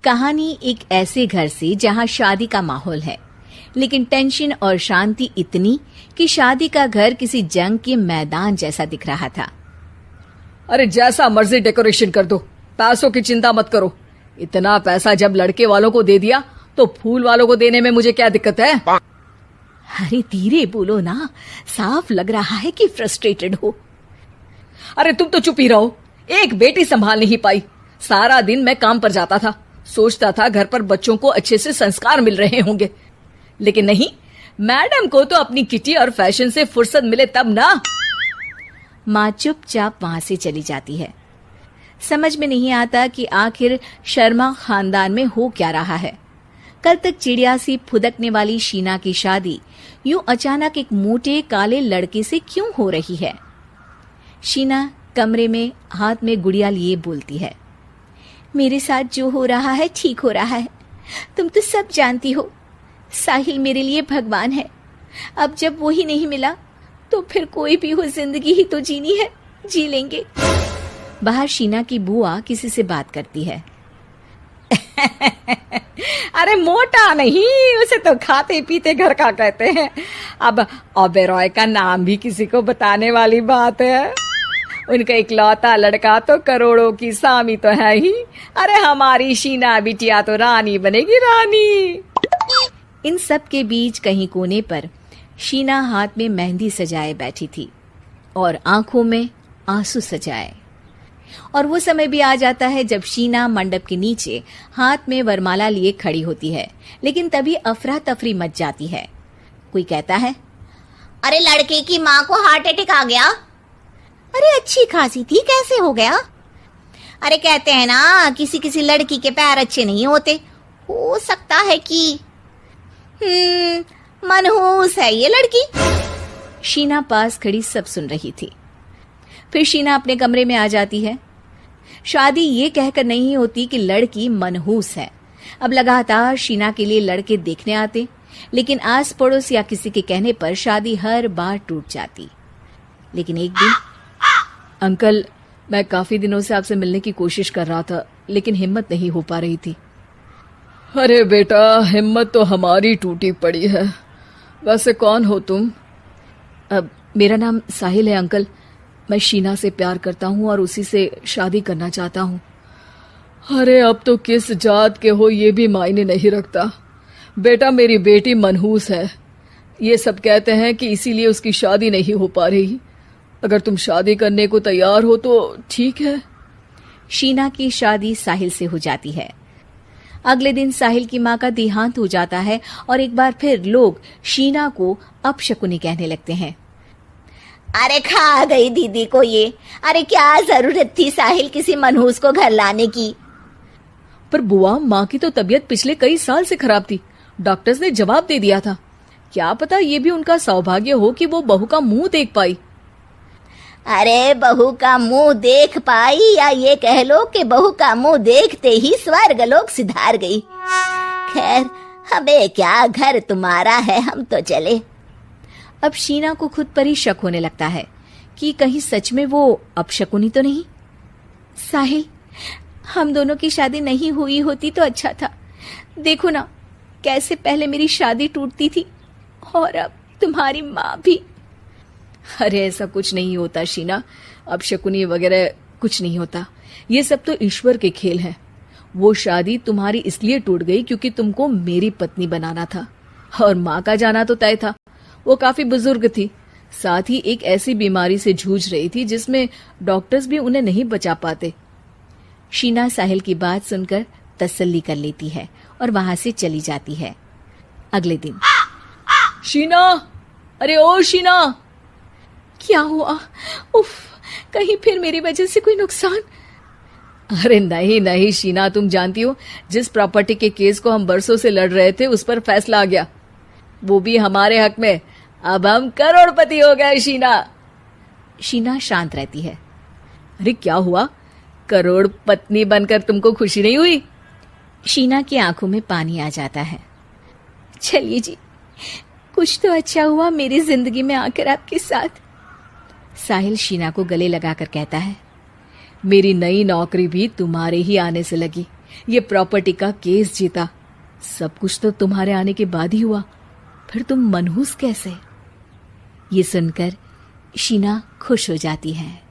कहानी एक ऐसे घर से जहां शादी का माहौल है, लेकिन टेंशन और शांति इतनी कि शादी का घर किसी जंग के मैदान जैसा दिख रहा था। अरे जैसा मर्जी डेकोरेशन कर दो, पैसों की चिंता मत करो। इतना पैसा जब लड़के वालों को दे दिया तो फूल वालों को देने में मुझे क्या दिक्कत है? अरे धीरे बोलो ना, साफ लग रहा है कि फ्रस्ट्रेटेड हो। अरे तुम तो चुप ही रहो। एक बेटी संभाल नहीं पाई। सारा दिन मैं काम पर जाता था, सोचता था घर पर बच्चों को अच्छे से संस्कार मिल रहे होंगे, लेकिन नहीं, मैडम को तो अपनी किटी और फैशन से फुर्सत मिले तब ना। माँ चुपचाप वहां से चली जाती है। समझ में नहीं आता कि आखिर शर्मा खानदान में हो क्या रहा है। कल तक चिड़िया सी फुदकने वाली शीना की शादी यूं अचानक एक मोटे काले लड़के से क्यों हो रही है? शीना कमरे में हाथ में गुड़िया लिए बोलती है, मेरे साथ जो हो रहा है ठीक हो रहा है। तुम तो सब जानती हो, साहिल मेरे लिए भगवान है। अब जब वो ही नहीं मिला तो फिर कोई भी हो, जिंदगी ही तो जीनी है, जी लेंगे। बाहर शीना की बुआ किसी से बात करती है। अरे मोटा नहीं, उसे तो खाते पीते घर का कहते हैं। अब ओबेरॉय का नाम भी किसी को बताने वाली बात है। उनका इकलौता लड़का तो करोड़ों की सामी तो है ही। अरे हमारी शीना बिटिया तो रानी बनेगी, रानी। इन सब के बीच कहीं कोने पर शीना हाथ में मेहंदी सजाए बैठी थी और आंखों में आंसू सजाए। और वो समय भी आ जाता है जब शीना मंडप के नीचे हाथ में वरमाला लिए खड़ी होती है, लेकिन तभी अफरा तफरी मच जाती है। कोई कहता है, अरे लड़के की माँ को हार्ट अटैक आ गया। अरे अच्छी खासी थी, कैसे हो गया? अरे कहते हैं ना, किसी किसी लड़की के पैर अच्छे नहीं होते, हो सकता है कि मनहूस है ये लड़की। शीना पास खड़ी सब सुन रही थी। फिर शीना अपने कमरे में आ जाती है। शादी ये कहकर नहीं होती कि लड़की मनहूस है। अब लगातार शीना के लिए लड़के देखने आते, लेकिन आस पड़ोस या किसी के कहने पर शादी हर बार टूट जाती। लेकिन एक दिन, अंकल, मैं काफी दिनों से आपसे मिलने की कोशिश कर रहा था, लेकिन हिम्मत नहीं हो पा रही थी। अरे बेटा, हिम्मत तो हमारी टूटी पड़ी है। वैसे कौन हो तुम? मेरा नाम साहिल है अंकल। मैं शीना से प्यार करता हूँ और उसी से शादी करना चाहता हूँ। अरे अब तो किस जात के हो ये भी मायने नहीं रखता। बेटा, मेरी बेटी मनहूस है। ये सब कहते हैं कि इसीलिए उसकी शादी नहीं हो पा रही। अगर तुम शादी करने को तैयार हो तो ठीक है। शीना की शादी साहिल से हो जाती है। अगले दिन साहिल की माँ का देहांत हो जाता है और एक बार फिर लोग शीना को अपशकुनी कहने लगते हैं। अरे खा गई दीदी को ये। अरे क्या जरूरत थी साहिल किसी मनहूस को घर लाने की? पर बुआ, माँ की तो तबीयत पिछले कई साल से खराब थी। डॉक्टर्स ने जवाब दे दिया था। क्या पता ये भी उनका सौभाग्य हो कि वो बहू का मुंह देख पाई। अरे बहू का मुंह देख पाई, या ये कह लो कि बहू का मुंह देखते ही स्वर्ग लोक सिधार गई। खैर, हमें क्या, घर तुम्हारा है, हम तो चले। अब शीना को खुद पर ही शक होने लगता है कि कहीं सच में वो अपशकुनी तो नहीं। साहिल, हम दोनों की शादी नहीं हुई होती तो अच्छा था। देखो ना, कैसे पहले मेरी शादी टूटती थी और अब तुम्हारी माँ भी। अरे ऐसा कुछ नहीं होता शीना, अपशकुनी वगैरह कुछ नहीं होता। ये सब तो ईश्वर के खेल हैं। वो शादी तुम्हारी इसलिए टूट गई क्योंकि तुमको मेरी पत्नी बनाना था, और माँ का जाना तो तय था। वो काफी बुजुर्ग थी, साथ ही एक ऐसी बीमारी से जूझ रही थी जिसमें डॉक्टर्स भी उन्हें नहीं बचा पाते। शीना साहिल की बात सुनकर तसल्ली कर लेती है और वहां से चली जाती है। अगले दिन, शीना, अरे ओ शीना। क्या हुआ? उफ, कहीं फिर मेरी वजह से कोई नुकसान? अरे नहीं नहीं शीना, तुम जानती हो, जिस प्रॉपर्टी के केस को हम बरसों से लड़ रहे थे उस पर फैसला आ गया, वो भी हमारे हक में। अब हम करोड़पति हो गए शीना। शीना शांत रहती है। अरे क्या हुआ? करोड़ पत्नी बनकर तुमको खुशी नहीं हुई? शीना की आंखों में पानी आ जाता है। चलिए जी, कुछ तो अच्छा हुआ मेरी जिंदगी में आकर आपके साथ। साहिल शीना को गले लगाकर कहता है, मेरी नई नौकरी भी तुम्हारे ही आने से लगी। ये प्रॉपर्टी का केस जीता। सब कुछ तो तुम्हारे आने के बाद ही हुआ, फिर तुम मनहूस कैसे? ये सुनकर शीना खुश हो जाती है।